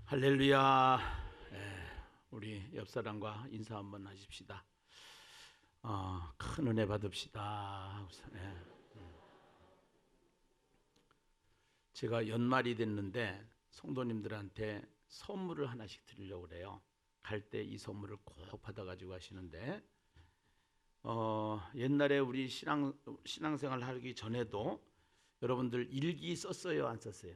할렐루야. 우리 옆 사람과 인사 한번 하십시다. 큰 은혜 받읍시다. 제가 연말이 됐는데 성도님들한테 선물을 하나씩 드리려고 그래요. 갈 때 이 선물을 꼭 받아가지고 가시는데 옛날에 우리 신앙생활 하기 전에도 여러분들 일기 썼어요, 안 썼어요?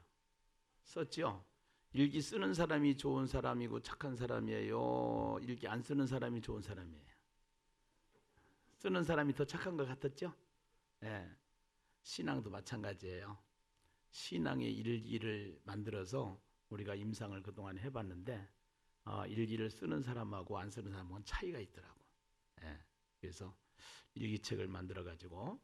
썼죠? 일기 쓰는 사람이 좋은 사람이고 착한 사람이에요? 일기 안 쓰는 사람이 좋은 사람이에요? 쓰는 사람이 더 착한 것 같았죠? 예. 신앙도 마찬가지예요. 신앙의 일기를 만들어서 우리가 임상을 그동안 해봤는데 일기를 쓰는 사람하고 안 쓰는 사람하고는 차이가 있더라고. 예. 그래서 일기책을 만들어 가지고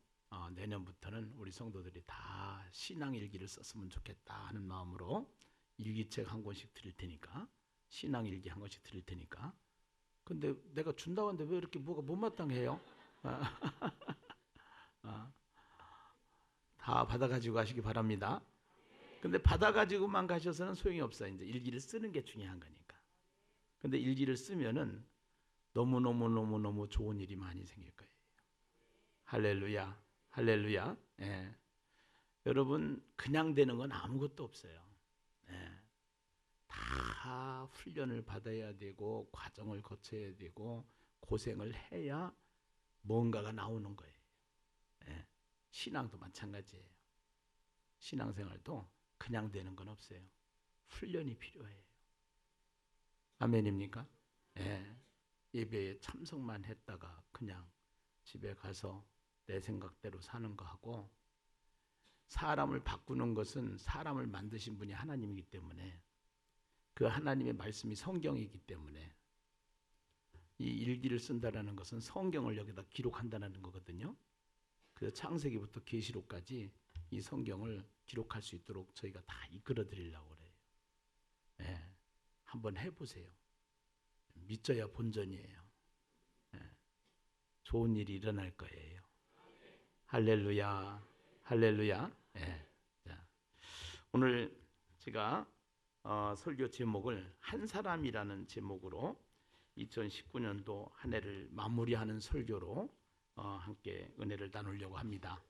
내년부터는 우리 성도들이 다 신앙 일기를 썼으면 좋겠다 하는 마음으로 일기책 한 권씩 드릴 테니까, 신앙 일기 한 권씩 드릴 테니까. 근데 내가 준다고 하는데 왜 이렇게 뭐가 못마땅해요? 다 받아가지고 가시기 바랍니다. 근데 받아가지고만 가셔서는 소용이 없어요. 이제 일기를 쓰는 게 중요한 거니까. 근데 일기를 쓰면은 너무너무너무너무 좋은 일이 많이 생길 거예요. 할렐루야. 할렐루야. 예. 여러분, 그냥 되는 건 아무것도 없어요. 예. 다 훈련을 받아야 되고 과정을 거쳐야 되고 고생을 해야 뭔가가 나오는 거예요. 예. 신앙도 마찬가지예요. 신앙생활도 그냥 되는 건 없어요. 훈련이 필요해요. 아멘입니까? 예. 예배에 참석만 했다가 그냥 집에 가서 내 생각대로 사는 거하고, 사람을 바꾸는 것은 사람을 만드신 분이 하나님이기 때문에, 그 하나님의 말씀이 성경이기 때문에 이 일기를 쓴다라는 것은 성경을 여기다 기록한다는 거거든요. 그래서 창세기부터 계시록까지 이 성경을 기록할 수 있도록 저희가 다 이끌어 드리려고 그래요. 예, 한번 해보세요. 믿져야 본전이에요. 예, 좋은 일이 일어날 거예요. 할렐루야, 할렐루야. 예, 자, 오늘 제가 설교 제목을 한 사람이라는 제목으로 2019년도 한 해를 마무리하는 설교로 함께 은혜를 나누려고 합니다.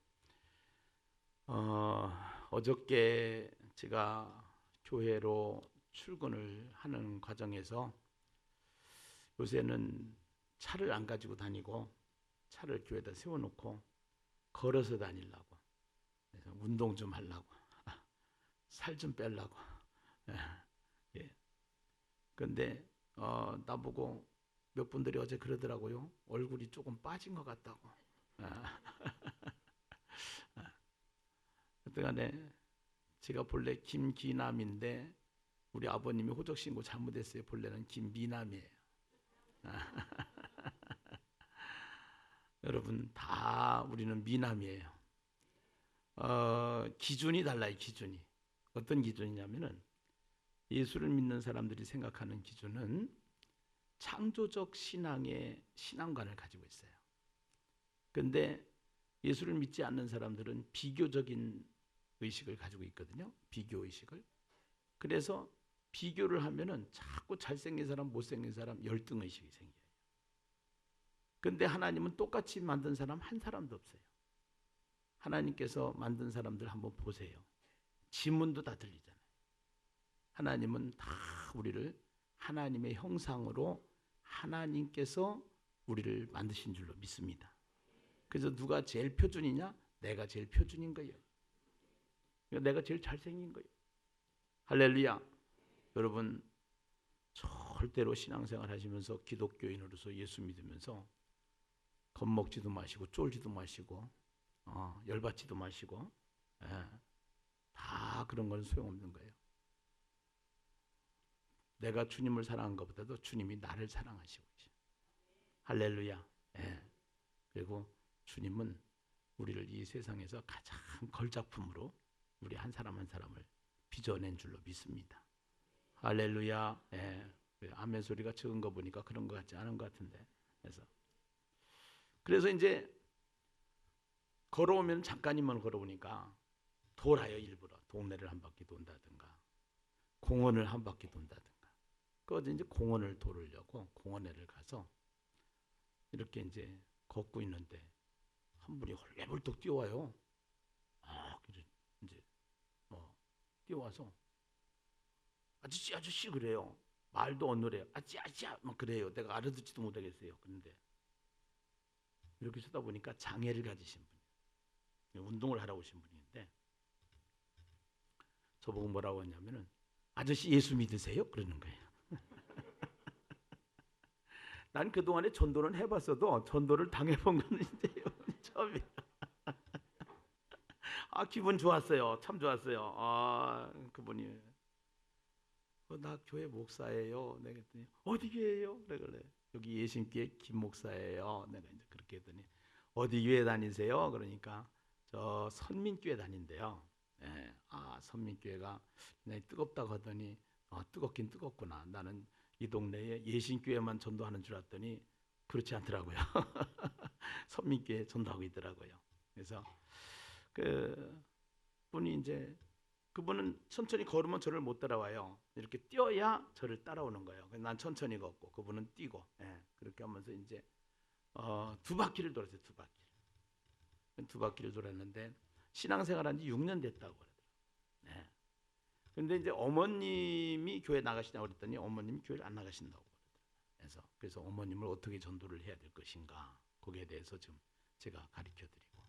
어저께 제가 교회로 출근을 하는 과정에서 요새는 차를 안 가지고 다니고 차를 교회에다 세워놓고 걸어서 다니려고, 그래서 운동 좀 하려고, 살 좀 빼려고. 예. 근데 나보고 몇 분들이 어제 그러더라고요. 얼굴이 조금 빠진 것 같다고. 하여튼간에 제가 본래 김기남인데 우리 아버님이 호적 신고 잘못했어요. 본래는 김미남이에요. 여러분 다 우리는 미남이에요. 기준이 달라요. 기준이. 어떤 기준이냐면은, 예수를 믿는 사람들이 생각하는 기준은 창조적 신앙의 신앙관을 가지고 있어요. 그런데 예수를 믿지 않는 사람들은 비교적인 의식을 가지고 있거든요. 비교 의식을. 그래서 비교를 하면은 자꾸 잘생긴 사람, 못생긴 사람 열등 의식이 생겨요. 그런데 하나님은 똑같이 만든 사람 한 사람도 없어요. 하나님께서 만든 사람들 한번 보세요. 지문도 다 들리잖아요. 하나님은 다 우리를 하나님의 형상으로 하나님께서 우리를 만드신 줄로 믿습니다. 그래서 누가 제일 표준이냐? 내가 제일 표준인 거예요. 내가 제일 잘생긴 거예요. 할렐루야. 여러분 절대로 신앙생활 하시면서 기독교인으로서 예수 믿으면서 겁먹지도 마시고 쫄지도 마시고 열받지도 마시고, 다 그런 건 소용없는 거예요. 내가 주님을 사랑한 것보다도 주님이 나를 사랑하시고 계셔. 할렐루야. 그리고 주님은 우리를 이 세상에서 가장 걸작품으로 우리 한 사람 한 사람을 빚어낸 줄로 믿습니다. 할렐루야. 아멘 소리가 적은 거 보니까 그런 것 같지 않은 것 같은데. 그래서 이제 걸어오면 잠깐이면 걸어오니까 돌아요. 일부러 동네를 한 바퀴 돈다든가 공원을 한 바퀴 돈다든가. 그 어제 이제 공원을 돌으려고 공원에를 가서 이렇게 이제 걷고 있는데 한 분이 헐레벌떡 뛰어와요. 그래 이제 뛰어와서 아저씨 아저씨 그래요. 말도 어눌해요. 아저씨 아저씨 막 그래요. 내가 알아듣지도 못하겠어요. 그런데 이렇게 쓰다 보니까 장애를 가지신 분이에요. 운동을 하러 오신 분인데 저보고 뭐라고 하냐면은 아저씨 예수 믿으세요? 그러는 거예요. 난 그동안에 전도는 해봤어도 전도를 당해본 건 이제 처음이에요. 기분 좋았어요. 참 좋았어요. 그분이 나 교회 목사예요. 내가 했더니 어디 교회예요? 그래. 여기 예신교회 김 목사예요. 내가 이제 그렇게 했더니 어디 교회 다니세요? 그러니까 저 선민교회 다닌대요. 예. 선민교회가 그냥 뜨겁다고 하더니 뜨겁긴 뜨겁구나. 나는 이 동네에 예신교회만 전도하는 줄 알았더니 그렇지 않더라고요. 선민교회 전도하고 있더라고요. 그래서 그 분이 이제 그분은 천천히 걸으면 저를 못 따라와요. 이렇게 뛰어야 저를 따라오는 거예요. 난 천천히 걷고 그분은 뛰고, 그렇게 하면서 이제 두 바퀴를 돌았어요. 두 바퀴를 돌았는데 신앙생활한 지 6년 됐다고 그러더라고요. 근데 이제 어머님이 교회 나가시냐고 그랬더니 어머님이 교회를 안 나가신다고 그러더라고요. 그래서 어머님을 어떻게 전도를 해야 될 것인가 거기에 대해서 지금 제가 가르쳐드리고,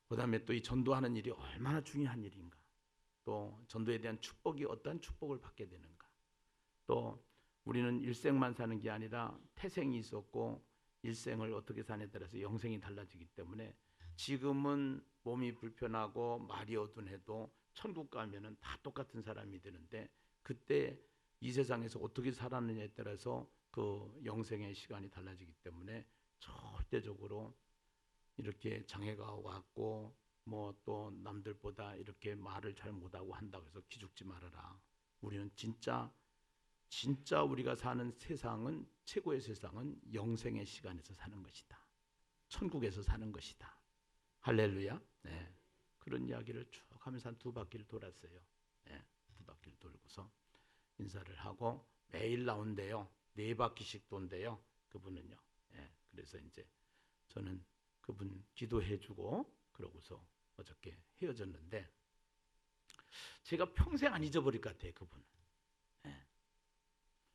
그다음에 또 이 전도하는 일이 얼마나 중요한 일인가, 또 전도에 대한 축복이 어떠한 축복을 받게 되는가, 또 우리는 일생만 사는 게 아니라 태생이 있었고 일생을 어떻게 사냐에 따라서 영생이 달라지기 때문에 지금은 몸이 불편하고 말이 어둔해도 천국 가면은 다 똑같은 사람이 되는데 그때 이 세상에서 어떻게 살았느냐에 따라서 그 영생의 시간이 달라지기 때문에 절대적으로 이렇게 장애가 왔고 뭐 또 남들보다 이렇게 말을 잘 못하고 한다고 해서 기죽지 말아라. 우리는 진짜 우리가 사는 세상은, 최고의 세상은 영생의 시간에서 사는 것이다. 천국에서 사는 것이다. 할렐루야. 네. 그런 이야기를 쭉 하면서 한 두 바퀴를 돌았어요. 두 바퀴를 돌고서 인사를 하고 매일 나온대요. 4바퀴씩 돈대요. 그분은요. 그래서 이제 저는 그분 기도해주고 그러고서 어저께 헤어졌는데 제가 평생 안 잊어버릴 것 같아요. 그분은.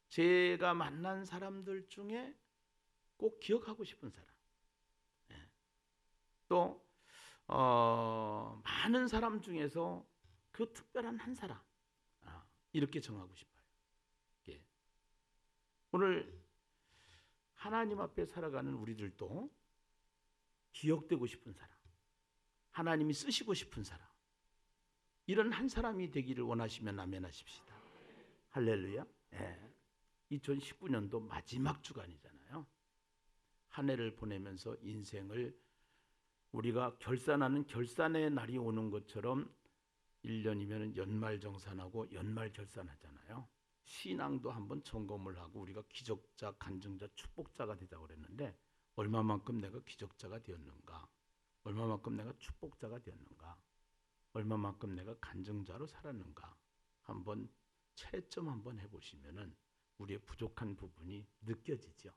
제가 만난 사람들 중에 꼭 기억하고 싶은 사람. 또 많은 사람 중에서 그 특별한 한 사람, 이렇게 정하고 싶어요. 오늘 하나님 앞에 살아가는 우리들도 기억되고 싶은 사람, 하나님이 쓰시고 싶은 사람, 이런 한 사람이 되기를 원하시면 아멘하십시다. 할렐루야. 2019년도 마지막 주간이잖아요. 한 해를 보내면서 인생을 우리가 결산하는 결산의 날이 오는 것처럼 1년이면 연말정산하고 연말결산하잖아요. 신앙도 한번 점검을 하고 우리가 기적자, 간증자, 축복자가 되자고 그랬는데 얼마만큼 내가 기적자가 되었는가, 얼마만큼 내가 축복자가 되었는가, 얼마만큼 내가 간증자로 살았는가 한번 채점 한번 해보시면은 우리의 부족한 부분이 느껴지죠.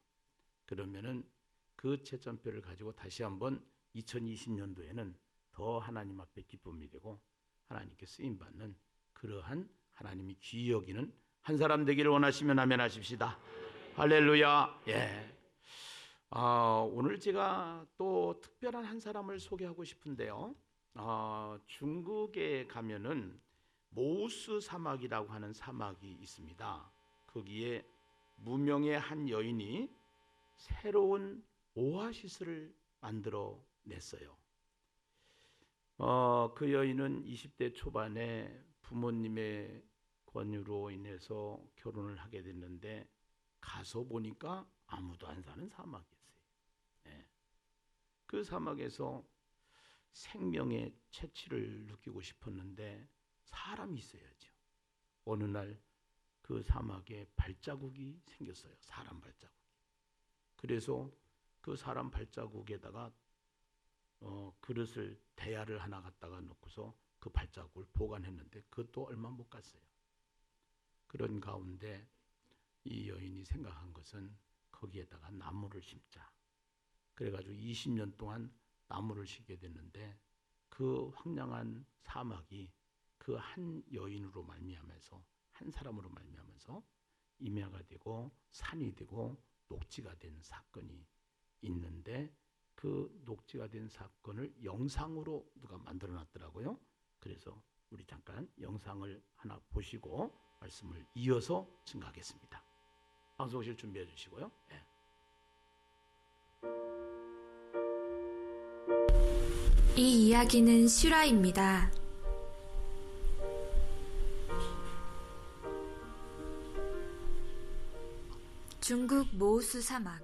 그러면은 그 채점표를 가지고 다시 한번 2020년도에는 더 하나님 앞에 기쁨이 되고 하나님께 쓰임받는 그러한 하나님이 귀히 여기는 한 사람 되기를 원하시면 아멘 하십시다. 할렐루야. 오늘 제가 또 특별한 한 사람을 소개하고 싶은데요. 중국에 가면은 모우스 사막이라고 하는 사막이 있습니다. 거기에 무명의 한 여인이 새로운 오아시스를 만들어 냈어요. 그 여인은 20대 초반에 부모님의 권유로 인해서 결혼을 하게 됐는데 가서 보니까 아무도 안 사는 사막이었어요. 그 사막에서 생명의 채취를 느끼고 싶었는데 사람이 있어야죠. 어느 날 그 사막에 발자국이 생겼어요. 사람 발자국이. 그래서 그 사람 발자국에다가 그릇을, 대야를 하나 갖다가 놓고서 그 발자국을 보관했는데 그것도 얼마 못 갔어요. 그런 가운데 이 여인이 생각한 것은 거기에다가 나무를 심자. 그래가지고 20년 동안 나무를 심게 됐는데 그 황량한 사막이 그 한 여인으로 말미암아서, 한 사람으로 말미암아서 임야가 되고 산이 되고 녹지가 된 사건이 있는데, 그 녹지가 된 사건을 영상으로 누가 만들어 놨더라고요. 그래서 우리 잠깐 영상을 하나 보시고 말씀을 이어서 증거하겠습니다. 방송실 준비해 주시고요. 네. 이 이야기는 실화입니다. 중국 모우스 사막.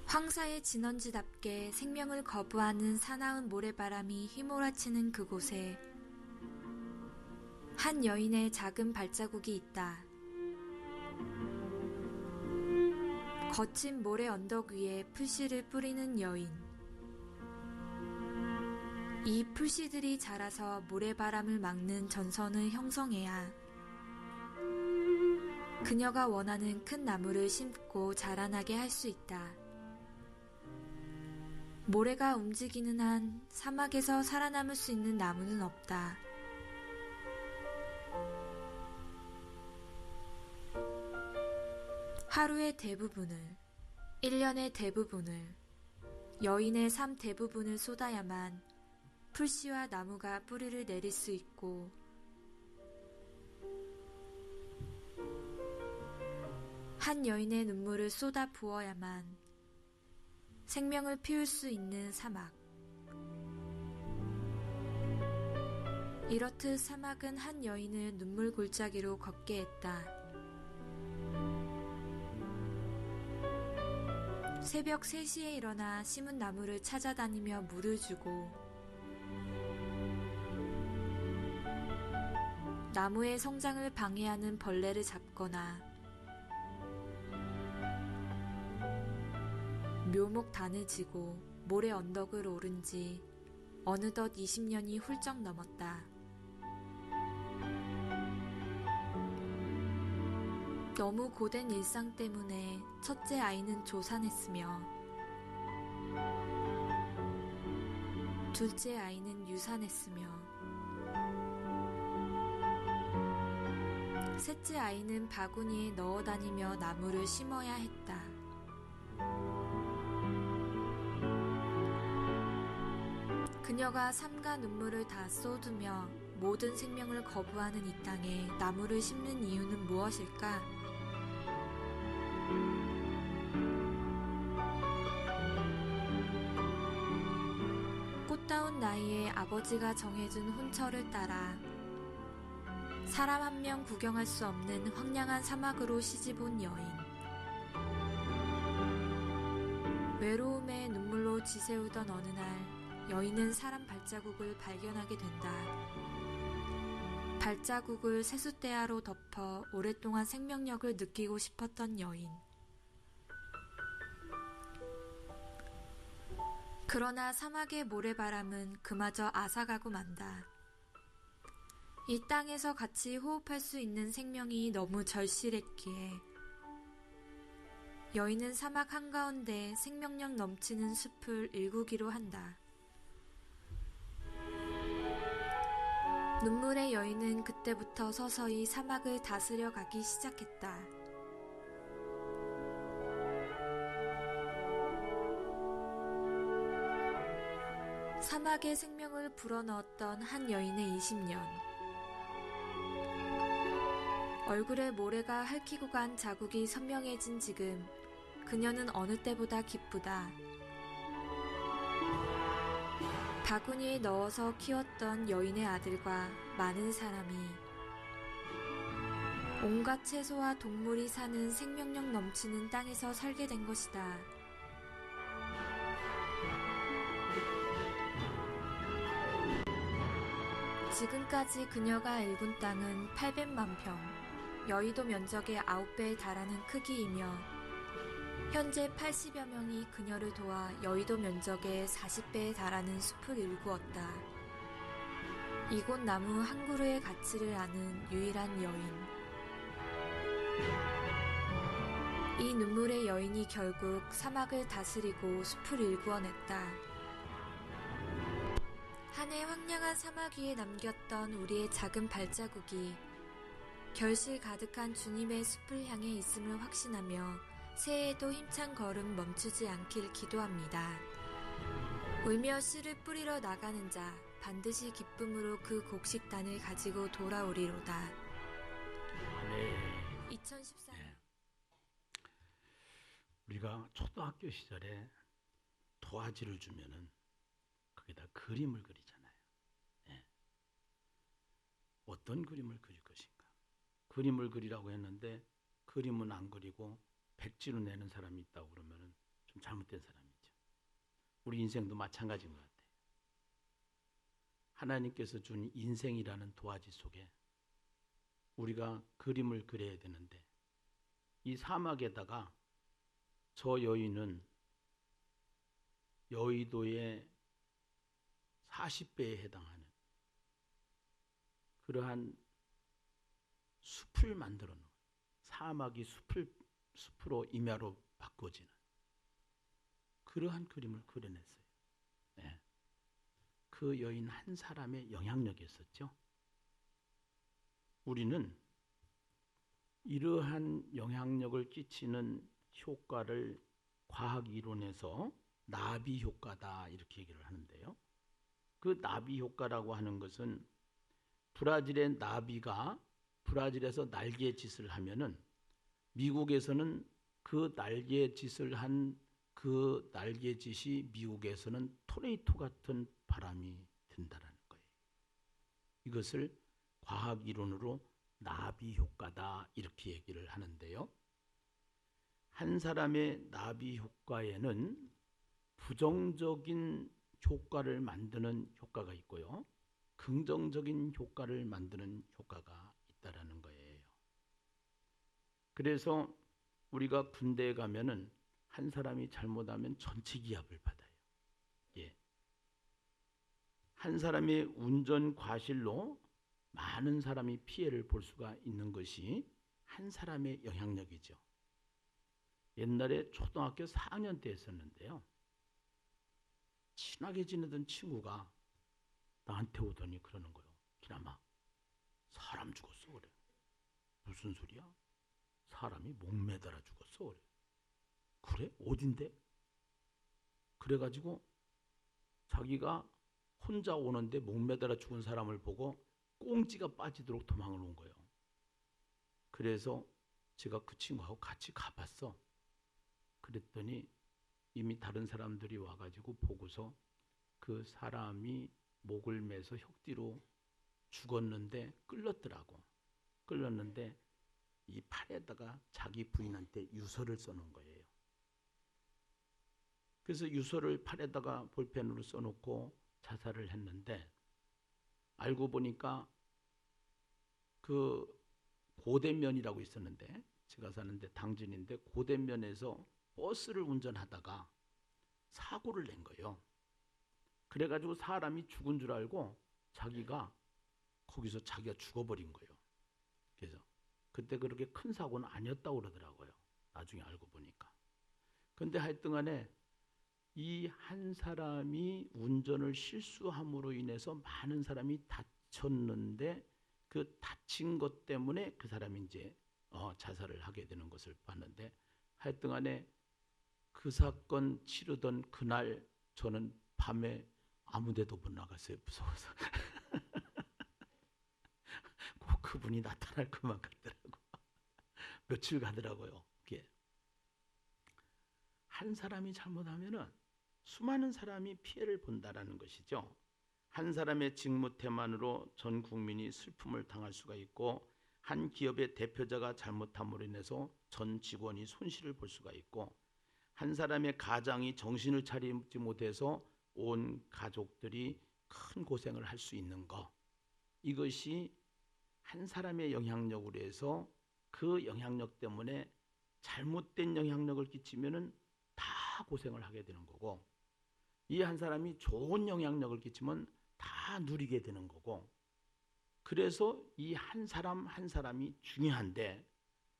황사의 진원지답게 생명을 거부하는 사나운 모래바람이 휘몰아치는 그곳에 한 여인의 작은 발자국이 있다. 거친 모래 언덕 위에 풀씨를 뿌리는 여인. 이 풀씨들이 자라서 모래바람을 막는 전선을 형성해야 그녀가 원하는 큰 나무를 심고 자라나게 할 수 있다. 모래가 움직이는 한 사막에서 살아남을 수 있는 나무는 없다. 하루의 대부분을, 1년의 대부분을, 여인의 삶 대부분을 쏟아야만 풀씨와 나무가 뿌리를 내릴 수 있고, 한 여인의 눈물을 쏟아 부어야만 생명을 피울 수 있는 사막. 이렇듯 사막은 한 여인을 눈물 골짜기로 걷게 했다. 새벽 3시에 일어나 심은 나무를 찾아다니며 물을 주고, 나무의 성장을 방해하는 벌레를 잡거나 묘목단을 지고 모래 언덕을 오른 지 어느덧 20년이 훌쩍 넘었다. 너무 고된 일상 때문에 첫째 아이는 조산했으며 둘째 아이는 유산했으며 셋째 아이는 바구니에 넣어 다니며 나무를 심어야 했다. 그녀가 삶과 눈물을 다 쏟으며 모든 생명을 거부하는 이 땅에 나무를 심는 이유는 무엇일까? 꽃다운 나이에 아버지가 정해준 혼처를 따라 사람 한 명 구경할 수 없는 황량한 사막으로 시집온 여인. 외로움에 눈물로 지새우던 어느 날 여인은 사람 발자국을 발견하게 된다. 발자국을 세숫대야로 덮어 오랫동안 생명력을 느끼고 싶었던 여인. 그러나 사막의 모래바람은 그마저 앗아가고 만다. 이 땅에서 같이 호흡할 수 있는 생명이 너무 절실했기에 여인은 사막 한가운데 생명력 넘치는 숲을 일구기로 한다. 눈물의 여인은 그때부터 서서히 사막을 다스려 가기 시작했다. 사막에 생명을 불어넣었던 한 여인의 20년. 얼굴에 모래가 핥히고 간 자국이 선명해진 지금 그녀는 어느 때보다 기쁘다. 바구니에 넣어서 키웠던 여인의 아들과 많은 사람이 온갖 채소와 동물이 사는 생명력 넘치는 땅에서 살게 된 것이다. 지금까지 그녀가 일군 땅은 800만 평, 여의도 면적의 9배에 달하는 크기이며 현재 80여 명이 그녀를 도와 여의도 면적의 40배에 달하는 숲을 일구었다. 이곳 나무 한 그루의 가치를 아는 유일한 여인. 이 눈물의 여인이 결국 사막을 다스리고 숲을 일구어냈다. 한 해 황량한 사막 위에 남겼던 우리의 작은 발자국이 결실 가득한 주님의 숲을 향해 있음을 확신하며 새해에도 힘찬 걸음 멈추지 않길 기도합니다. 울며 씨를 뿌리러 나가는 자 반드시 기쁨으로 그 곡식단을 가지고 돌아오리로다. 네. 2014년 우리가 초등학교 시절에 도화지를 주면은 거기다 그림을 그리잖아요. 네. 어떤 그림을 그릴 것인가? 그림을 그리라고 했는데 그림은 안 그리고 백지로 내는 사람이 있다고 그러면은 좀 잘못된 사람이죠. 우리 인생도 마찬가지인 것 같아요. 하나님께서 준 인생이라는 도화지 속에 우리가 그림을 그려야 되는데 이 사막에다가 저 여인은 여의도의 40배에 해당하는 그러한 숲을 만들어 놓은 사막이 숲으로 임야로 바꿔지는 그러한 그림을 그려냈어요. 네. 그 여인 한 사람의 영향력이었었죠. 우리는 이러한 영향력을 끼치는 효과를 과학 이론에서 나비 효과다 이렇게 얘기를 하는데요. 그 나비 효과라고 하는 것은 브라질의 나비가 브라질에서 날개짓을 하면은 미국에서는 그 날개짓을 한 그 날개짓이 미국에서는 토네이토 같은 바람이 든다라는 거예요. 이것을 과학 이론으로 나비 효과다 이렇게 얘기를 하는데요. 한 사람의 나비 효과에는 부정적인 효과를 만드는 효과가 있고요. 긍정적인 효과를 만드는 효과가 있다라는 거예요. 그래서 우리가 군대에 가면은 한 사람이 잘못하면 전체 기합을 받아요. 예. 한 사람의 운전 과실로 많은 사람이 피해를 볼 수가 있는 것이 한 사람의 영향력이죠. 옛날에 초등학교 4학년 때 했었는데요. 친하게 지내던 친구가 나한테 오더니 그러는 거예요. 기남아, 사람 죽었어 그래. 무슨 소리야? 사람이 목 매달아 죽었어 그래. 그래? 어딘데? 그래가지고 자기가 혼자 오는데 목 매달아 죽은 사람을 보고 꽁지가 빠지도록 도망을 온 거예요. 그래서 제가 그 친구하고 같이 가봤어. 그랬더니 이미 다른 사람들이 와가지고 보고서 그 사람이 목을 매서 혁뒤로 죽었는데 끌렸더라고. 끌렸는데 이 팔에다가 자기 부인한테 유서를 써놓은 거예요. 그래서 유서를 팔에다가 볼펜으로 써놓고 자살을 했는데 알고 보니까 그 고대면이라고 있었는데 제가 사는데 당진인데 고대면에서 버스를 운전하다가 사고를 낸 거예요. 그래가지고 사람이 죽은 줄 알고 자기가 거기서 자기가 죽어버린 거예요. 그래서 그때 그렇게 큰 사고는 아니었다고 그러더라고요. 나중에 알고 보니까. 근데 하여튼간에 이 한 사람이 운전을 실수함으로 인해서 많은 사람이 다쳤는데 그 다친 것 때문에 그 사람이 이제 자살을 하게 되는 것을 봤는데 하여튼간에 그 사건 치르던 그날 저는 밤에 아무데도 못 나갔어요. 무서워서. 꼭 그분이 나타날 것만 같더라고. 며칠 가더라고요. 그게. 한 사람이 잘못하면은 수많은 사람이 피해를 본다라는 것이죠. 한 사람의 직무태만으로 전 국민이 슬픔을 당할 수가 있고 한 기업의 대표자가 잘못함으로 인해서 전 직원이 손실을 볼 수가 있고 한 사람의 가장이 정신을 차리지 못해서 온 가족들이 큰 고생을 할 수 있는 것. 이것이 한 사람의 영향력으로 해서 그 영향력 때문에 잘못된 영향력을 끼치면은 다 고생을 하게 되는 거고 이 한 사람이 좋은 영향력을 끼치면 다 누리게 되는 거고 그래서 이 한 사람 한 사람이 중요한데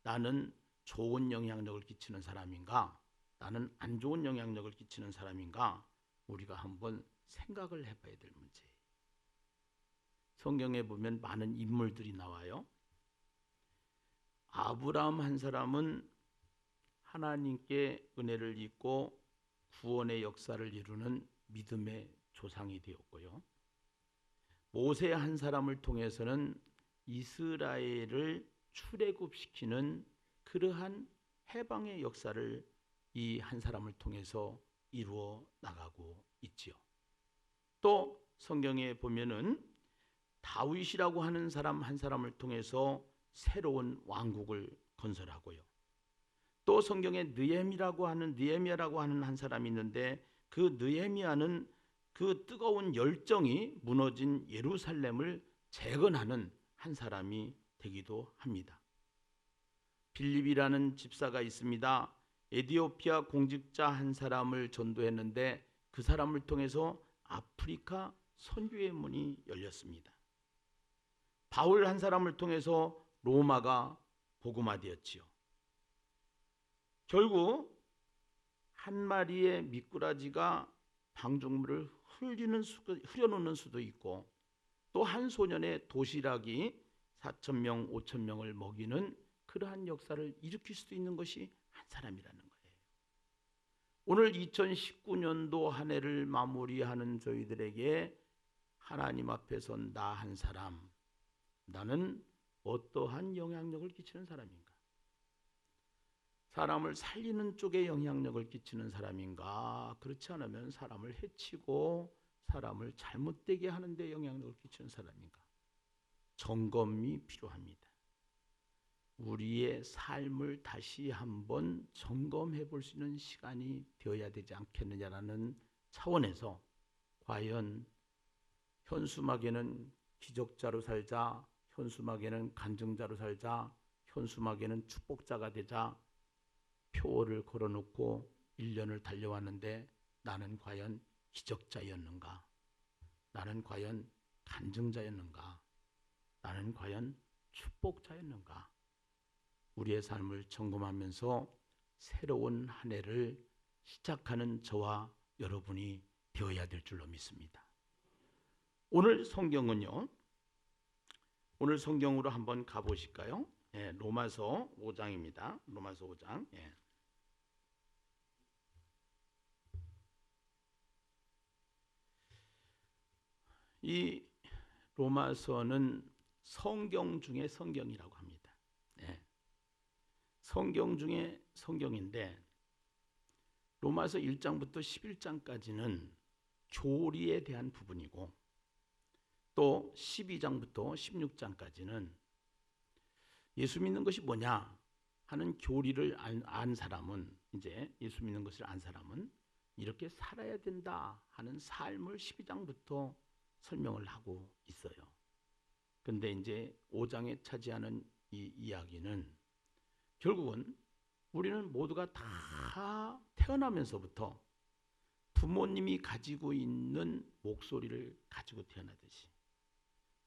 나는 좋은 영향력을 끼치는 사람인가? 나는 안 좋은 영향력을 끼치는 사람인가? 우리가 한번 생각을 해봐야 될 문제예요. 성경에 보면 많은 인물들이 나와요. 아브라함 한 사람은 하나님께 은혜를 입고 구원의 역사를 이루는 믿음의 조상이 되었고요. 모세 한 사람을 통해서는 이스라엘을 출애굽시키는 그러한 해방의 역사를 이 한 사람을 통해서 이루어 나가고 있지요. 또 성경에 보면은 다윗이라고 하는 사람 한 사람을 통해서 새로운 왕국을 건설하고요. 또 성경에 느헤미야라고 하는 한 사람이 있는데 그 느헤미야는 그 뜨거운 열정이 무너진 예루살렘을 재건하는 한 사람이 되기도 합니다. 빌립이라는 집사가 있습니다. 에티오피아 공직자 한 사람을 전도했는데 그 사람을 통해서 아프리카 선교의 문이 열렸습니다. 바울 한 사람을 통해서 로마가 복음화되었지요. 결국 한 마리의 미꾸라지가 방종물을 흐려놓는 수도 있고 또 한 소년의 도시락이 4,000명, 5,000명을 먹이는 그러한 역사를 일으킬 수도 있는 것이 한 사람이라는 거예요. 오늘 2019년도 한 해를 마무리하는 저희들에게 하나님 앞에서 나 한 사람, 나는 어떠한 영향력을 끼치는 사람인가? 사람을 살리는 쪽에 영향력을 끼치는 사람인가? 그렇지 않으면 사람을 해치고 사람을 잘못되게 하는 데 영향력을 끼치는 사람인가? 점검이 필요합니다. 우리의 삶을 다시 한번 점검해 볼 수 있는 시간이 되어야 되지 않겠느냐라는 차원에서 과연 현수막에는 기적자로 살자, 현수막에는 간증자로 살자, 현수막에는 축복자가 되자 표어를 걸어놓고 1년을 달려왔는데 나는 과연 기적자였는가? 나는 과연 간증자였는가? 나는 과연 축복자였는가? 우리의 삶을 점검하면서 새로운 한 해를 시작하는 저와 여러분이 되어야 될 줄로 믿습니다. 오늘 성경은요. 오늘 성경으로 한번 가보실까요? 예, 로마서 5장입니다. 로마서 5장. 예. 이 로마서는 성경 중에 성경이라고 합니다. 예. 성경 중에 성경인데 로마서 1장부터 11장까지는 교리에 대한 부분이고 또 12장부터 16장까지는 예수 믿는 것이 뭐냐 하는 교리를 안 사람은 이제 예수 믿는 것을 안 사람은 이렇게 살아야 된다 하는 삶을 12장부터 설명을 하고 있어요. 근데 이제 5장에 차지하는 이 이야기는 결국은 우리는 모두가 다 태어나면서부터 부모님이 가지고 있는 목소리를 가지고 태어나듯이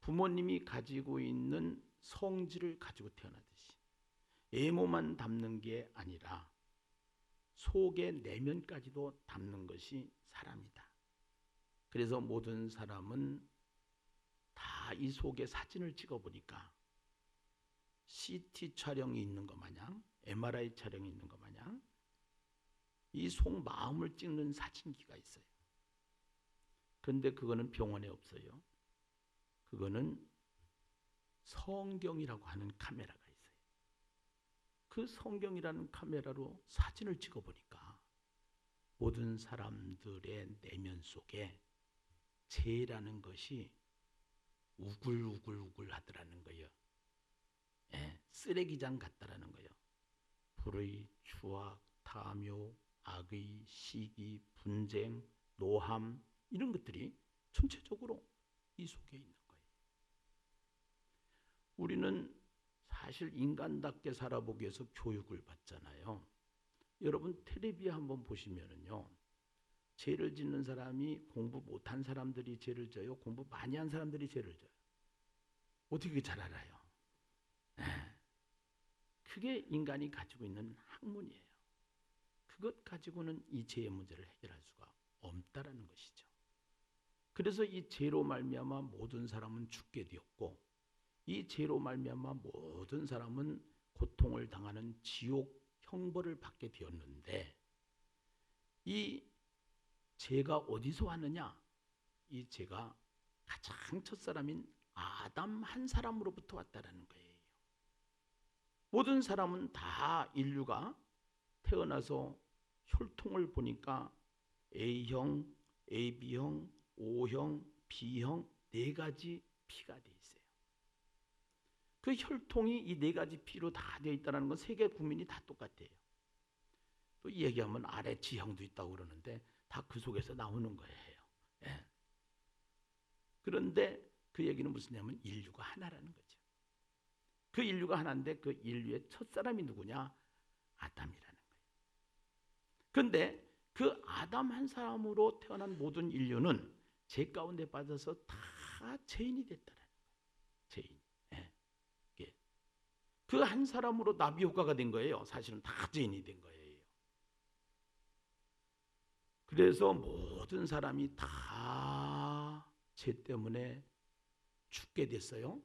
부모님이 가지고 있는 성질을 가지고 태어나듯이 외모만 담는 게 아니라 속의 내면까지도 담는 것이 사람이다. 그래서 모든 사람은 다 이 속에 사진을 찍어보니까 CT 촬영이 있는 것 마냥 MRI 촬영이 있는 것 마냥 이 속 마음을 찍는 사진기가 있어요. 그런데 그거는 병원에 없어요. 그거는 성경이라고 하는 카메라가 있어요. 그 성경이라는 카메라로 사진을 찍어보니까 모든 사람들의 내면 속에 죄라는 것이 우글우글 하더라는 거예요. 예, 쓰레기장 같다라는 거예요. 불의, 추악, 탐욕, 악의, 시기, 분쟁, 노함 이런 것들이 전체적으로 이 속에 있는 거예요. 우리는 사실 인간답게 살아보기 위해서 교육을 받잖아요. 여러분 텔레비 한번 보시면은요. 죄를 짓는 사람이 공부 못한 사람들이 죄를 져요? 공부 많이 한 사람들이 죄를 져요? 어떻게 잘 알아요? 예. 그게 인간이 가지고 있는 학문이에요. 그것 가지고는 이 죄의 문제를 해결할 수가 없다라는 것이죠. 그래서 이 죄로 말미암아 모든 사람은 죽게 되었고, 이 죄로 말미암아 모든 사람은 고통을 당하는 지옥 형벌을 받게 되었는데, 이 죄가 어디서 왔느냐? 이 죄가 가장 첫사람인 아담 한 사람으로부터 왔다라는 거예요. 모든 사람은 다 인류가 태어나서 혈통을 보니까 A형, AB형, O형, B형 네 가지 피가 돼 있어요. 그 혈통이 이 네 가지 피로 다 되어 있다는 건 세계 국민이 다 똑같아요. 또 얘기하면 아래 G형도 있다고 그러는데 다 그 속에서 나오는 거예요. 예. 그런데 그 얘기는 무슨냐면 인류가 하나라는 거죠. 그 인류가 하나인데 그 인류의 첫사람이 누구냐? 아담이라는 거예요. 그런데 그 아담 한 사람으로 태어난 모든 인류는 죄 가운데 빠져서 다 죄인이 됐다는 거예요. 죄인. 예. 그 한 사람으로 나비 효과가 된 거예요. 사실은 다 죄인이 된 거예요. 그래서 모든 사람이 다 죄 때문에 죽게 됐어요.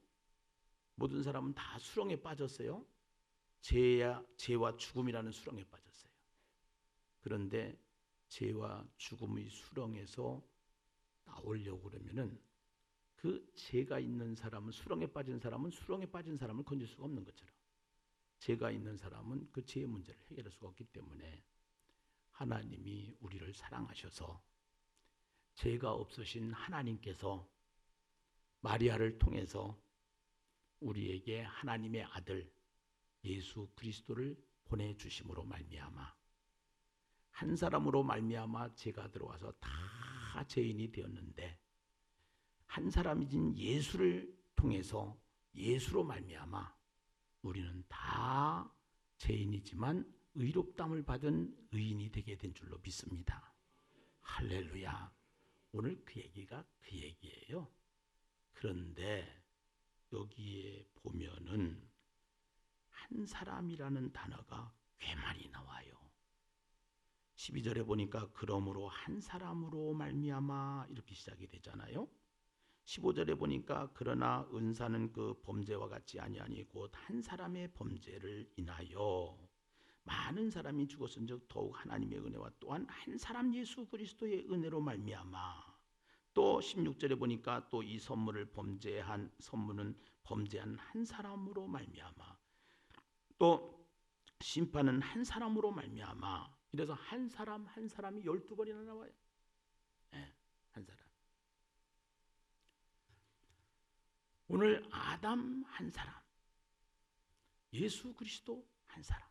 모든 사람은 다 수렁에 빠졌어요. 죄와 죽음이라는 수렁에 빠졌어요. 그런데 죄와 죽음의 수렁에서 나오려고 그러면은 그 죄가 있는 사람은 수렁에 빠진 사람을 건질 수가 없는 것처럼 죄가 있는 사람은 그 죄의 문제를 해결할 수가 없기 때문에 하나님이 우리를 사랑하셔서 죄가 없으신 하나님께서 마리아를 통해서 우리에게 하나님의 아들 예수 그리스도를 보내주심으로 말미암아 한 사람으로 말미암아 죄가 들어와서 다 죄인이 되었는데 한 사람이신 예수를 통해서 예수로 말미암아 우리는 다 죄인이지만 의롭다함을 받은 의인이 되게 된 줄로 믿습니다. 할렐루야. 오늘 그 얘기가 그 얘기예요. 그런데 여기에 보면은 한 사람이라는 단어가 꽤 많이 나와요. 12절에 보니까 그러므로 한 사람으로 말미암아 이렇게 시작이 되잖아요. 15절에 보니까 그러나 은사는 그 범죄와 같지 아니하니 곧 한 사람의 범죄를 인하여 많은 사람이 죽었은즉 더욱 하나님의 은혜와 또한 한 사람 예수 그리스도의 은혜로 말미암아 또 16절에 보니까 또 이 선물은 범죄한 한 사람으로 말미암아 또 심판은 한 사람으로 말미암아 이래서 한 사람이 12번이나 나와요. 네, 한 사람. 오늘 아담 한 사람, 예수 그리스도 한 사람,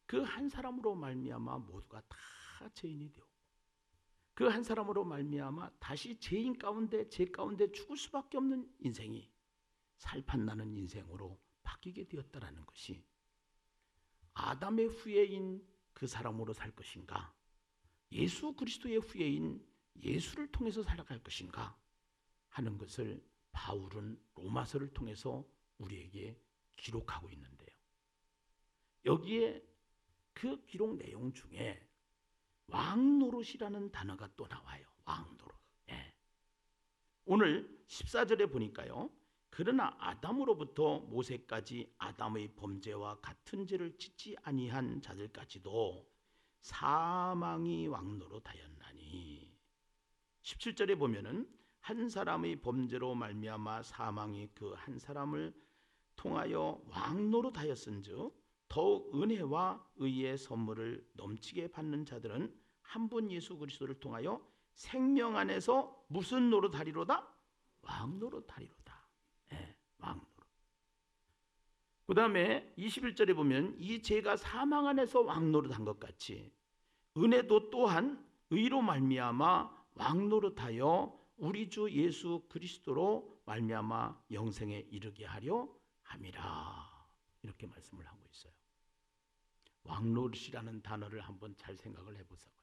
그 한 사람으로 말미암아 모두가 다 죄인이 되었고 그 한 사람으로 말미암아 다시 죄 가운데 죽을 수밖에 없는 인생이 살판나는 인생으로 바뀌게 되었다라는 것이 아담의 후예인 그 사람으로 살 것인가 예수 그리스도의 후예인 예수를 통해서 살아갈 것인가 하는 것을 바울은 로마서를 통해서 우리에게 기록하고 있는데요. 여기에 그 기록 내용 중에 왕노릇이라는 단어가 또 나와요. 왕노릇. 예. 오늘 14절에 보니까요. 그러나 아담으로부터 모세까지 아담의 범죄와 같은 죄를 짓지 아니한 자들까지도 사망이 왕노릇하였나니 17절에 보면은 한 사람의 범죄로 말미암아 사망이 그 한 사람을 통하여 왕노릇하였은즉 더욱 은혜와 의의 선물을 넘치게 받는 자들은 한 분 예수 그리스도를 통하여 생명 안에서 무슨 노릇하리로다? 왕노릇하리로다. 네, 왕노릇. 그 다음에 21절에 보면 이 죄가 사망 안에서 왕노릇한 것 같이 은혜도 또한 의로 말미암아 왕노릇하여 우리 주 예수 그리스도로 말미암아 영생에 이르게 하려 함이라. 이렇게 말씀을 하고 있어요. 왕노릇이라는 단어를 한번 잘 생각을 해보자고요.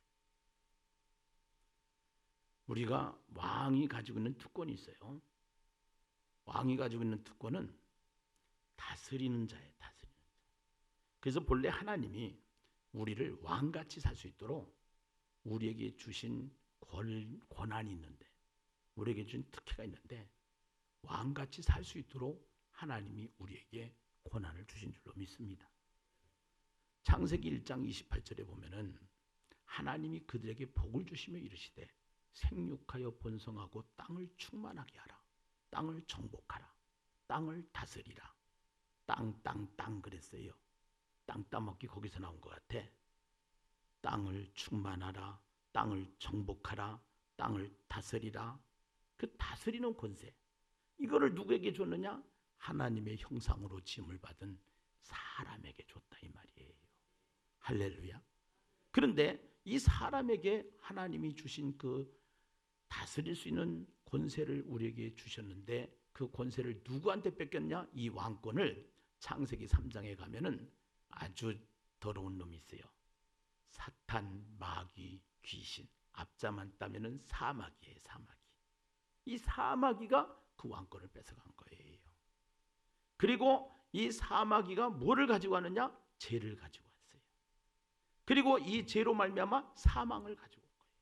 우리가 왕이 가지고 있는 특권이 있어요. 왕이 가지고 있는 특권은 다스리는 자예요. 다스리는 자. 그래서 본래 하나님이 우리를 왕같이 살 수 있도록 우리에게 주신 권한이 있는데, 우리에게 준 특혜가 있는데, 왕같이 살 수 있도록 하나님이 우리에게 권한을 주신 줄로 믿습니다. 창세기 1장 28절에 보면은 하나님이 그들에게 복을 주시며 이르시되 생육하여 번성하고 땅을 충만하게 하라. 땅을 정복하라. 땅을 다스리라. 땅 그랬어요. 땅 따먹기 거기서 나온 것 같아. 땅을 충만하라. 땅을 정복하라. 땅을 다스리라. 그 다스리는 권세, 이거를 누구에게 줬느냐? 하나님의 형상으로 지음을 받은 사람에게 줬다 이 말이에요. 할렐루야. 그런데 이 사람에게 하나님이 주신 그 다스릴 수 있는 권세를 우리에게 주셨는데, 그 권세를 누구한테 뺏겼냐? 이 왕권을 창세기 3장에 가면은 아주 더러운 놈이 있어요. 사탄, 마귀, 귀신. 앞자만 따면은 사마귀예요. 사마귀. 이 사마귀가 그 왕권을 뺏어간 거예요. 그리고 이 사마귀가 뭐를 가지고 왔느냐? 죄를 가지고 왔어요. 그리고 이 죄로 말미암아 사망을 가지고 온 거예요.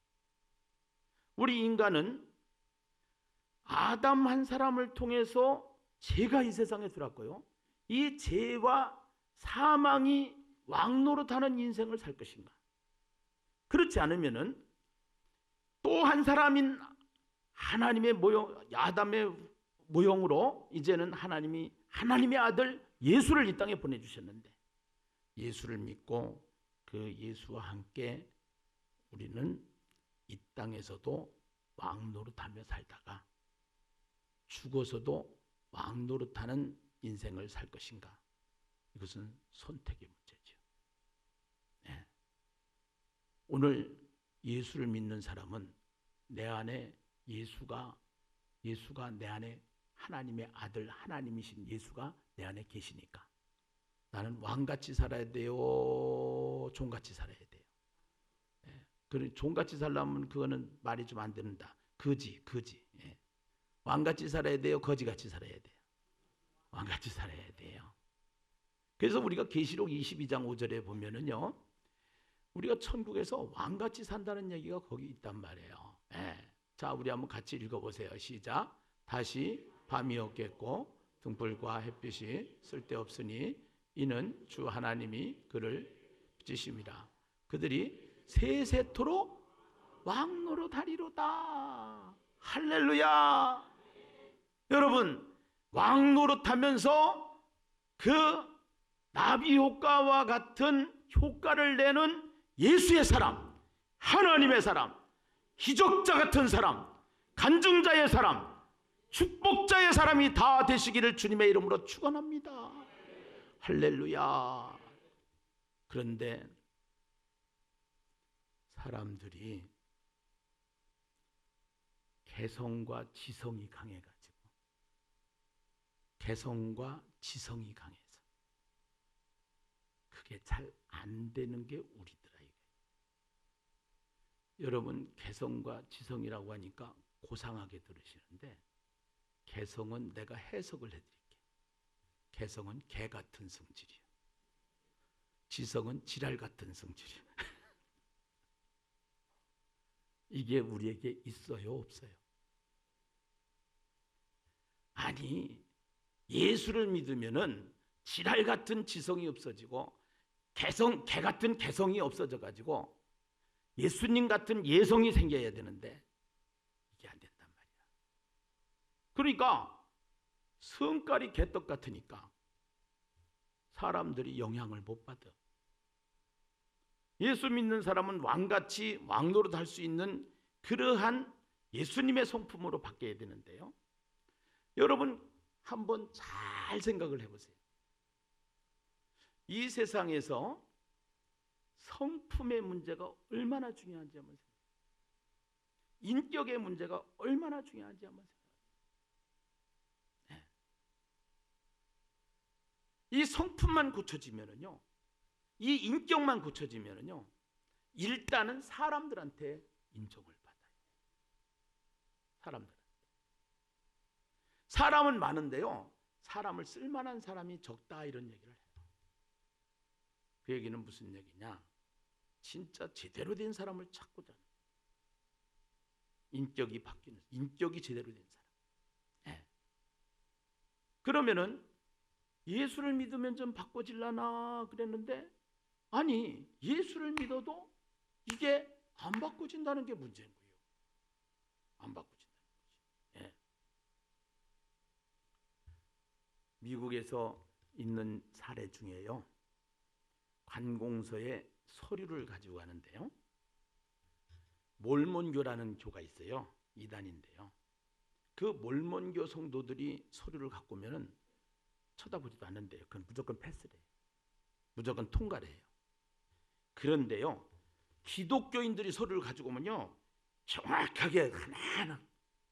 우리 인간은 아담 한 사람을 통해서 죄가 이 세상에 들어왔고요. 이 죄와 사망이 왕노릇하는 인생을 살 것인가? 그렇지 않으면은 또 한 사람인 하나님의 모형, 아담의 모형으로 이제는 하나님이 하나님의 아들 예수를 이 땅에 보내주셨는데, 예수를 믿고 그 예수와 함께 우리는 이 땅에서도 왕노릇하며 살다가 죽어서도 왕노릇하는 인생을 살 것인가? 이것은 선택의 문제죠. 네. 오늘 예수를 믿는 사람은 내 안에 예수가 내 안에 하나님의 아들, 하나님이신 예수가 내 안에 계시니까 나는 왕같이 살아야 돼요? 종같이 살아야 돼요? 예. 그래, 종같이 살려면 그거는 말이 좀 안 되는다. 거지. 예. 왕같이 살아야 돼요? 거지같이 살아야 돼요? 왕같이 살아야 돼요. 그래서 우리가 계시록 22장 5절에 보면은요, 우리가 천국에서 왕같이 산다는 얘기가 거기 있단 말이에요. 예. 자, 우리 한번 같이 읽어보세요. 시작. 다시 밤이 없겠고 등불과 햇빛이 쓸데없으니 이는 주 하나님이 그를 빚으심이라. 그들이 세세토록 왕노릇하리로다. 할렐루야. 여러분, 왕노릇하면서 그 나비 효과와 같은 효과를 내는 예수의 사람, 하나님의 사람, 기적자 같은 사람, 간증자의 사람, 축복자의 사람이 다 되시기를 주님의 이름으로 축원합니다. 할렐루야. 그런데 사람들이 개성과 지성이 강해가지고, 개성과 지성이 강해서 그게 잘 안 되는 게 우리더라. 여러분, 개성과 지성이라고 하니까 고상하게 들으시는데, 개성은 내가 해석을 해드릴게요. 개성은 개 같은 성질이에요. 지성은 지랄 같은 성질이에요. 이게 우리에게 있어요, 없어요? 아니, 예수를 믿으면은 지랄 같은 지성이 없어지고 개 같은 개성이 없어져 가지고 예수님 같은 예성이 생겨야 되는데 이게 안 된단 말이야. 그러니까 성깔이 개떡 같으니까 사람들이 영향을 못 받아. 예수 믿는 사람은 왕같이 왕노릇 할 수 있는 그러한 예수님의 성품으로 바뀌어야 되는데요. 여러분, 한번 잘 생각을 해보세요. 이 세상에서 성품의 문제가 얼마나 중요한지 한번 생각해요. 인격의 문제가 얼마나 중요한지 한번 생각해요. 네. 이 성품만 고쳐지면은요, 이 인격만 고쳐지면은요, 일단은 사람들한테 인정을 받아요. 사람은 많은데요, 사람을 쓸만한 사람이 적다, 이런 얘기를 해요. 그 얘기는 무슨 얘기냐? 진짜 제대로 된 사람을 찾고자 하는, 인격이 바뀌는, 인격이 제대로 된 사람. 네. 그러면은 예수를 믿으면 좀 바꿔질라나 그랬는데, 아니, 예수를 믿어도 이게 안 바꿔진다는 게 문제인 거예요. 안 바꿔진다는 거지. 예. 미국에서 있는 사례 중에요, 관공서에 서류를 가지고 가는데요, 몰몬교라는 교가 있어요. 이단인데요. 그 몰몬교 성도들이 서류를 갖고 오면은 쳐다보지도 않는데요. 그건 무조건 패스를 해요. 무조건 통과를 해요. 그런데요, 기독교인들이 서류를 가지고 오면요, 정확하게 하나하나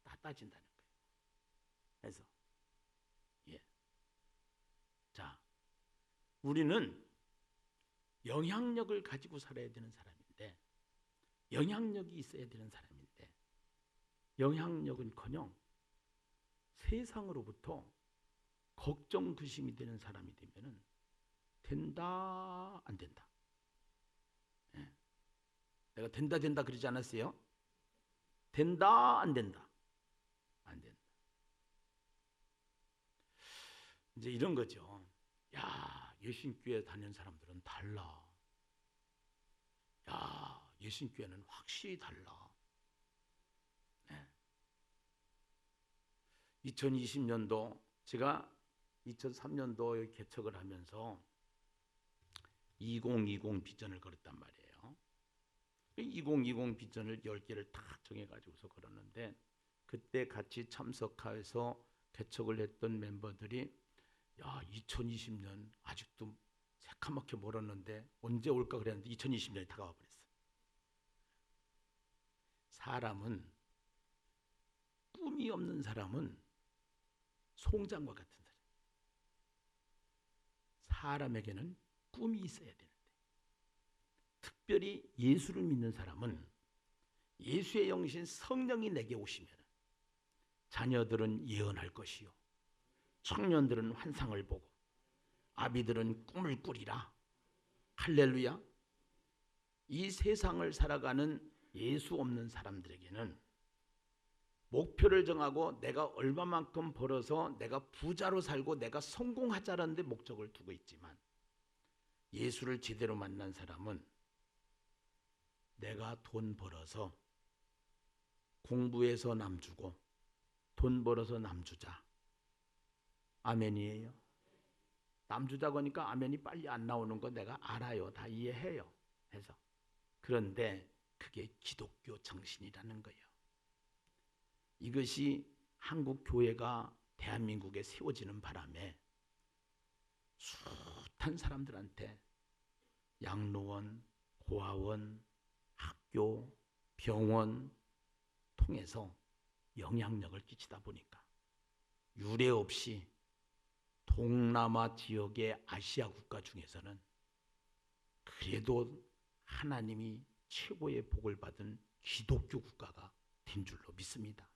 다 따진다는 거예요. 그래서 자, 우리는 영향력을 가지고 살아야 되는 사람인데, 영향력이 있어야 되는 사람인데, 영향력은커녕 세상으로부터 걱정 근심이 되는 사람이 되면은 된다 안 된다. 예. 내가 된다 그러지 않았어요? 된다 안 된다. 안 된다. 이제 이런 거죠. 야, 예신교회 다니는 사람들은 달라. 야, 예신교회는 확실히 달라. 네. 2020년도 제가 2003년도에 개척을 하면서 2020 비전을 걸었단 말이에요. 2020 비전을 10개를 딱 정해가지고서 걸었는데, 그때 같이 참석해서 개척을 했던 멤버들이 야, 2020년 아직도 새카맣게 멀었는데 언제 올까 그랬는데 2020년이 다가와 버렸어요. 사람은, 꿈이 없는 사람은 송장과 같은 사람. 사람에게는 꿈이 있어야 되는데, 특별히 예수를 믿는 사람은 예수의 영신 성령이 내게 오시면 자녀들은 예언할 것이요, 청년들은 환상을 보고, 아비들은 꿈을 꾸리라. 할렐루야. 이 세상을 살아가는 예수 없는 사람들에게는 목표를 정하고 내가 얼마만큼 벌어서 내가 부자로 살고 내가 성공하자라는 데 목적을 두고 있지만, 예수를 제대로 만난 사람은 내가 돈 벌어서 공부해서 남 주고 돈 벌어서 남 주자. 아멘이에요. 남 주자고 하니까 아멘이 빨리 안 나오는 거 내가 알아요. 다 이해해요. 해서. 그런데 그게 기독교 정신이라는 거예요. 이것이 한국 교회가 대한민국에 세워지는 바람에 숱한 사람들한테 양로원, 고아원, 학교, 병원 통해서 영향력을 끼치다 보니까 유례 없이 동남아 지역의 아시아 국가 중에서는 그래도 하나님이 최고의 복을 받은 기독교 국가가 된 줄로 믿습니다.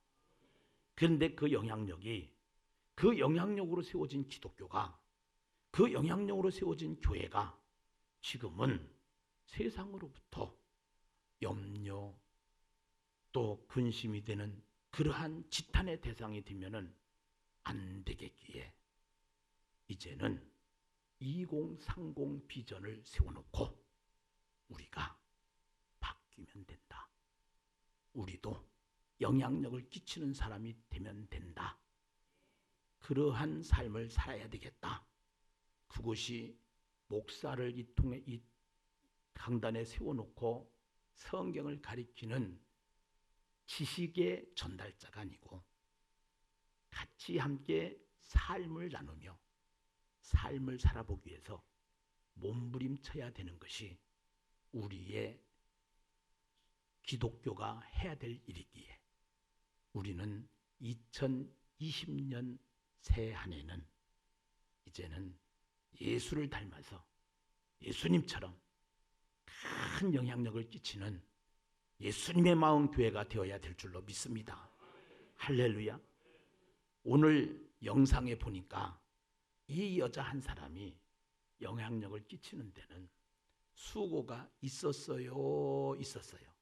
그런데 그 영향력이, 그 영향력으로 세워진 기독교가, 그 영향력으로 세워진 교회가 지금은 세상으로부터 염려 또 근심이 되는 그러한 지탄의 대상이 되면은 안 되겠기에 이제는 2030 비전을 세워놓고 우리가 바뀌면 된다. 우리도 영향력을 끼치는 사람이 되면 된다. 그러한 삶을 살아야 되겠다. 그것이 목사를 이 강단에 세워놓고 성경을 가리키는 지식의 전달자가 아니고 같이 함께 삶을 나누며 삶을 살아보기 위해서 몸부림쳐야 되는 것이 우리의 기독교가 해야 될 일이기에 우리는 2020년 새 한 해는 이제는 예수를 닮아서 예수님처럼 큰 영향력을 끼치는 예수님의 마음 교회가 되어야 될 줄로 믿습니다. 할렐루야. 오늘 영상에 보니까 이 여자 한 사람이 영향력을 끼치는 데는 수고가 있었어요, 있었어요?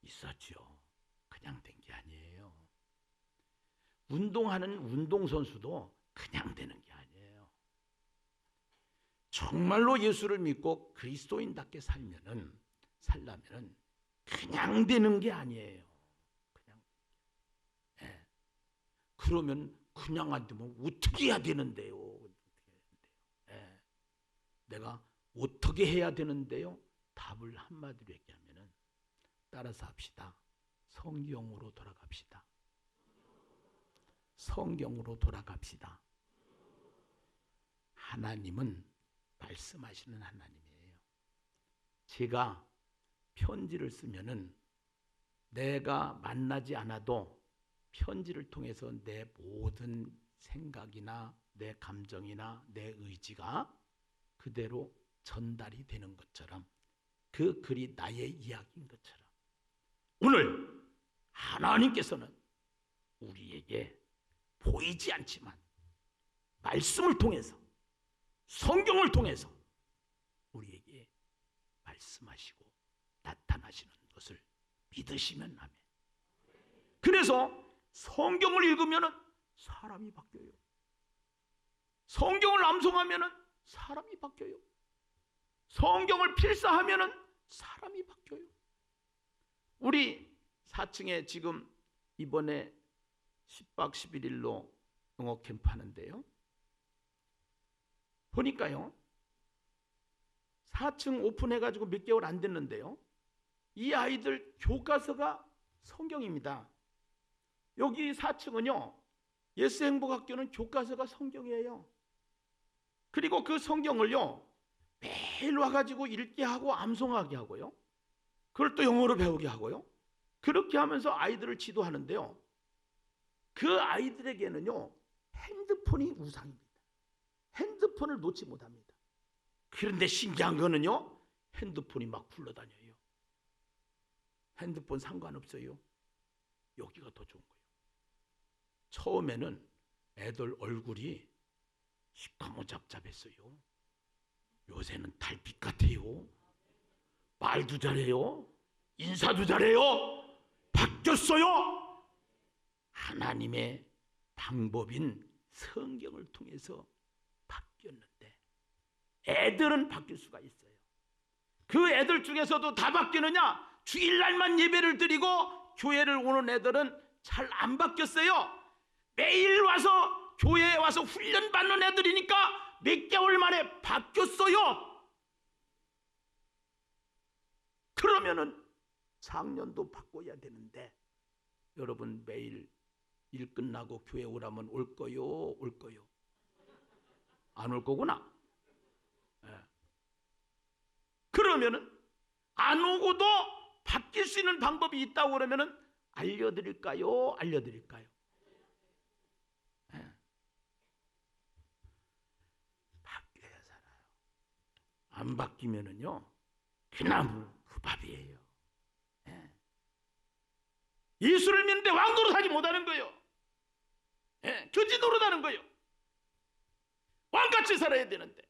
있었죠. 그냥 된 게 아니에요. 운동하는 운동선수도 그냥 되는 게 아니에요. 정말로 예수를 믿고 그리스도인답게 살려면은 그냥 되는 게 아니에요. 그냥. 예. 그러면 그냥 안 되면 어떻게 해야 되는데요? 예. 내가 어떻게 해야 되는데요? 답을 한마디로 얘기하면은 따라서 합시다. 성경으로 돌아갑시다. 성경으로 돌아갑시다. 하나님은 말씀하시는 하나님이에요. 제가 편지를 쓰면은 내가 만나지 않아도 편지를 통해서 내 모든 생각이나 내 감정이나 내 의지가 그대로 전달이 되는 것처럼 그 글이 나의 이야기인 것처럼 오늘 하나님께서는 우리에게 보이지 않지만 말씀을 통해서 성경을 통해서 우리에게 말씀하시고 나타나시는 것을 믿으시면 아멘. 그래서 성경을 읽으면 사람이 바뀌어요. 성경을 암송하면 사람이 바뀌어요. 성경을 필사하면 사람이 바뀌어요. 우리 4층에 지금 이번에 10박 11일로 영어 캠프 하는데요. 보니까요. 4층 오픈해가지고 몇 개월 안 됐는데요. 이 아이들 교과서가 성경입니다. 여기 4층은요. 예수행복학교는 교과서가 성경이에요. 그리고 그 성경을요. 매일 와가지고 읽게 하고 암송하게 하고요. 그걸 또 영어로 배우게 하고요. 그렇게 하면서 아이들을 지도하는데요. 그 아이들에게는요. 핸드폰이 우상입니다. 핸드폰을 놓지 못합니다. 그런데 신기한 거는요. 핸드폰이 막 굴러다녀요. 핸드폰 상관없어요. 여기가 더 좋은 거예요. 처음에는 애들 얼굴이 시커멓잡잡했어요. 요새는 달빛 같아요. 말도 잘해요. 인사도 잘해요. 바뀌었어요. 하나님의 방법인 성경을 통해서 바뀌었는데 애들은 바뀔 수가 있어요. 그 애들 중에서도 다 바뀌느냐? 주일날만 예배를 드리고 교회를 오는 애들은 잘 안 바뀌었어요. 매일 와서 교회에 와서 훈련받는 애들이니까 몇 개월 만에 바뀌었어요. 그러면은 작년도 바꿔야 되는데 여러분 매일 일 끝나고 교회 오라면 올 거요? 올 거요? 안 올 거구나. 네. 그러면은 안 오고도 바뀔 수 있는 방법이 있다고 그러면은 알려드릴까요? 알려드릴까요? 네. 바뀌어야 살아요. 안 바뀌면은요 그나무 그 밥이에요. 네. 예수를 믿는데 왕 노릇하지 못하는 거예요. 네. 거지 노릇하는 거예요. 왕같이 살아야 되는데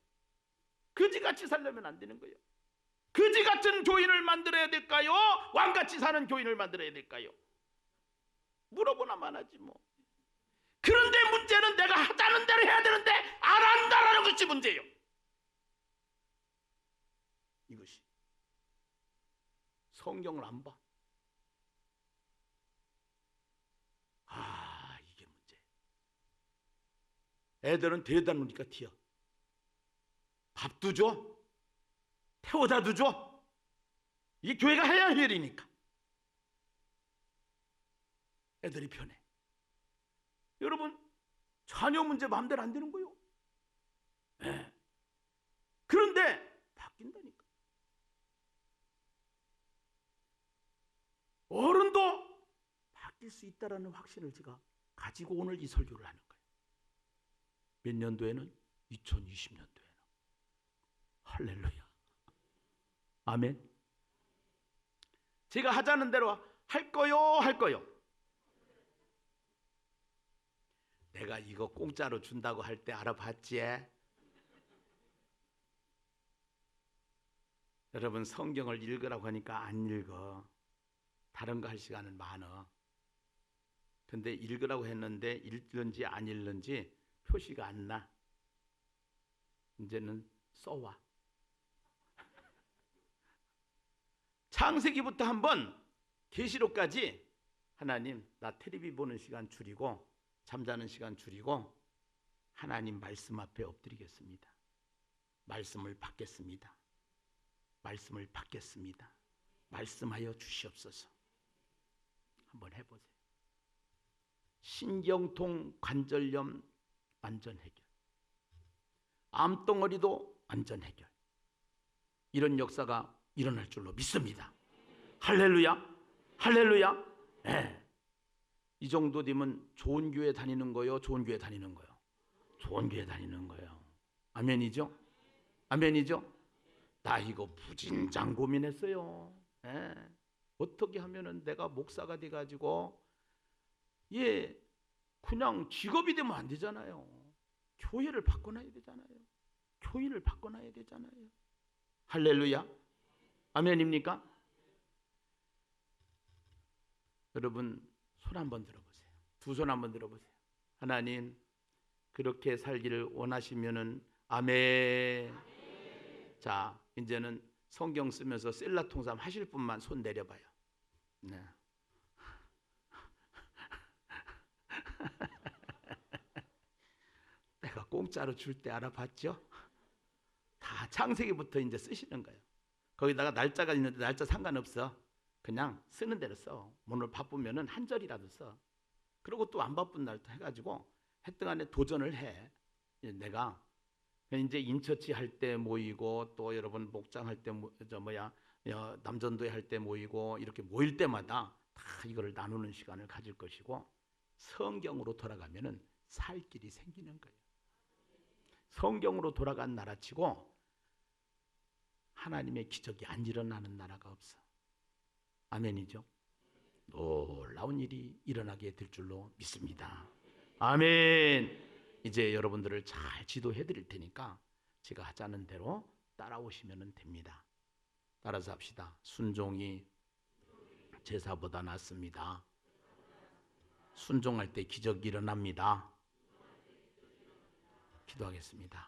거지같이 살려면 안 되는 거예요. 거지 같은 교인을 만들어야 될까요? 왕같이 사는 교인을 만들어야 될까요? 물어보나만 하지 뭐. 그런데 문제는 내가 하자는 대로 해야 되는데 안 한다라는 것이 문제예요. 이것이 성경을 안 봐. 아, 이게 문제. 애들은 데려다 놓으니까 튀어. 밥도 줘. 태워다도 줘. 이 교회가 해야 할 일이니까. 애들이 편해. 여러분, 자녀 문제 마음대로 안 되는 거예요. 네. 그런데 바뀐다니까. 어른도 바뀔 수 있다는 확신을 제가 가지고 오늘 이 설교를 하는 거예요. 몇 년도에는? 2020년도에는. 할렐루야. 아멘. 제가 하자는 대로 할 거요, 할 거요. 내가 이거 공짜로 준다고 할 때 알아봤지? 여러분 성경을 읽으라고 하니까 안 읽어. 다른 거 할 시간은 많어. 근데 읽으라고 했는데 읽는지 안 읽는지 표시가 안 나. 이제는 써와. 창세기부터 한번 계시록까지 하나님 나 텔레비 보는 시간 줄이고 잠자는 시간 줄이고 하나님 말씀 앞에 엎드리겠습니다. 말씀을 받겠습니다. 말씀을 받겠습니다. 말씀하여 주시옵소서. 한번 해보세요. 신경통 관절염 완전 해결, 암덩어리도 완전 해결, 이런 역사가 일어날 줄로 믿습니다. 할렐루야, 할렐루야. 네. 이 정도 되면 좋은 교회 다니는 거요, 좋은 교회 다니는 거요? 좋은 교회 다니는 거예요. 아멘이죠? 아멘이죠? 나 이거 부진장 고민했어요. 네. 어떻게 하면은 내가 목사가 돼가지고 그냥 직업이 되면 안 되잖아요. 교회를 바꿔놔야 되잖아요. 교인을 바꿔놔야 되잖아요. 할렐루야. 아멘입니까? 여러분 손 한번 들어보세요. 두 손 한번 들어보세요. 하나님 그렇게 살기를 원하시면은 아멘. 자 이제는 성경 쓰면서 셀라통삼 하실 분만 손 내려봐요. 네. 내가 공짜로 줄 때 알아봤죠? 다 창세기부터 이제 쓰시는 거예요. 거기다가 날짜가 있는데 날짜 상관없어. 그냥 쓰는 대로 써. 오늘 바쁘면은 한 절이라도 써. 그리고 또 안 바쁜 날도 해가지고 하여튼간에 도전을 해. 내가 이제 인처치 할 때 모이고 또 여러분 목장 할 때 남전도회 할 때 모이고 이렇게 모일 때마다 다 이거를 나누는 시간을 가질 것이고 성경으로 돌아가면은 살 길이 생기는 거예요. 성경으로 돌아간 나라치고 하나님의 기적이 안 일어나는 나라가 없어. 아멘이죠? 놀라운 일이 일어나게 될 줄로 믿습니다. 아멘. 이제 여러분들을 잘 지도해 드릴 테니까 제가 하자는 대로 따라오시면 됩니다. 따라서 합시다. 순종이 제사보다 낫습니다. 순종할 때 기적이 일어납니다. 기도하겠습니다.